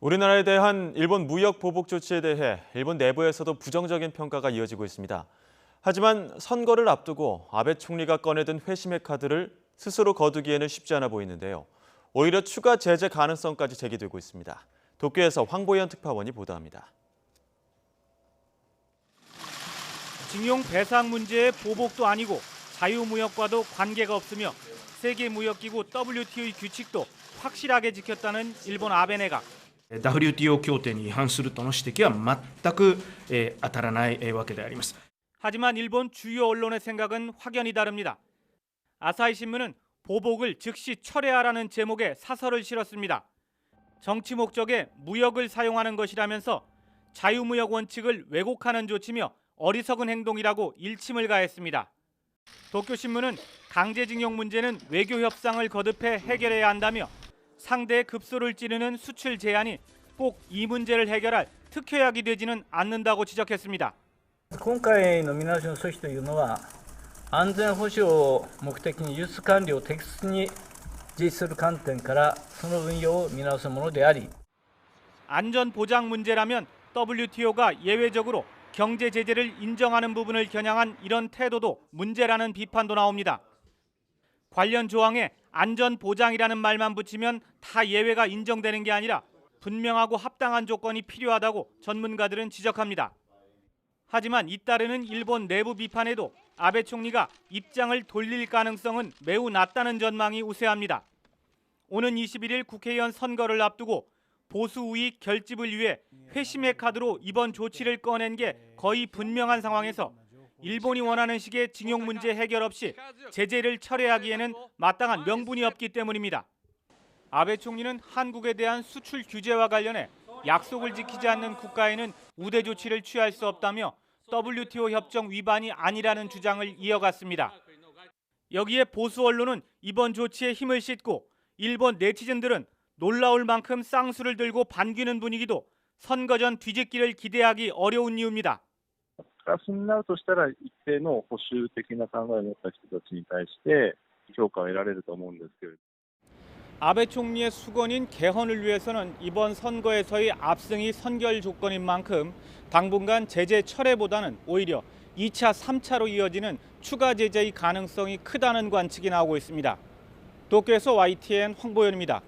우리나라에 대한 일본 무역 보복 조치에 대해 일본 내부에서도 부정적인 평가가 이어지고 있습니다. 하지만 선거를 앞두고 아베 총리가 꺼내든 회심의 카드를 스스로 거두기에는 쉽지 않아 보이는데요. 오히려 추가 제재 가능성까지 제기되고 있습니다. 도쿄에서 황보현 특파원이 보도합니다. 징용 배상 문제의 보복도 아니고 자유무역과도 관계가 없으며 세계무역기구 WTO의 규칙도 확실하게 지켰다는 일본 아베 내각. WTO 協定に違反するとの指摘は全く当たらないわけであります。 하지만 일본 주요 언론의 생각은 확연히 다릅니다. 아사히 신문은 보복을 즉시 철회하라는 제목의 사설을 실었습니다. 정치 목적에 무역을 사용하는 것이라면서 자유무역 원칙을 왜곡하는 조치며 어리석은 행동이라고 일침을 가했습니다. 도쿄신문은 강제징용 문제는 외교 협상을 거듭해 해결해야 한다며 상대의 급소를 찌르는 수출 제한이 꼭 이 문제를 해결할 특효약이 되지는 않는다고 지적했습니다. 今回の見直しの措置というのは安全保障を目的に輸出管理を適切に実施する観点からその運用を見直すものであり 안전 보장 문제라면 WTO가 예외적으로 경제 제재를 인정하는 부분을 겨냥한 이런 태도도 문제라는 비판도 나옵니다. 관련 조항에 안전 보장이라는 말만 붙이면 다 예외가 인정되는 게 아니라 분명하고 합당한 조건이 필요하다고 전문가들은 지적합니다. 하지만 잇따르는 일본 내부 비판에도 아베 총리가 입장을 돌릴 가능성은 매우 낮다는 전망이 우세합니다. 오는 21일 국회의원 선거를 앞두고 보수 우익 결집을 위해 회심의 카드로 이번 조치를 꺼낸 게 거의 분명한 상황에서 일본이 원하는 식의 징용 문제 해결 없이 제재를 철회하기에는 마땅한 명분이 없기 때문입니다. 아베 총리는 한국에 대한 수출 규제와 관련해 약속을 지키지 않는 국가에는 우대 조치를 취할 수 없다며 WTO 협정 위반이 아니라는 주장을 이어갔습니다. 여기에 보수 언론은 이번 조치에 힘을 싣고 일본 네티즌들은 놀라울 만큼 쌍수를 들고 반기는 분위기도 선거 전 뒤집기를 기대하기 어려운 이유입니다. プラスになるとしたら一定の保守的な考えを持った人たちに対して評価を得られると思うんですけれど。 아베 총리의 수건인 개헌을 위해서는 이번 선거에서의 압승이 선결 조건인 만큼 당분간 제재 철회보다는 오히려 2차, 3차로 이어지는 추가 제재의 가능성이 크다는 관측이 나오고 있습니다. 도쿄에서 YTN 황보현입니다.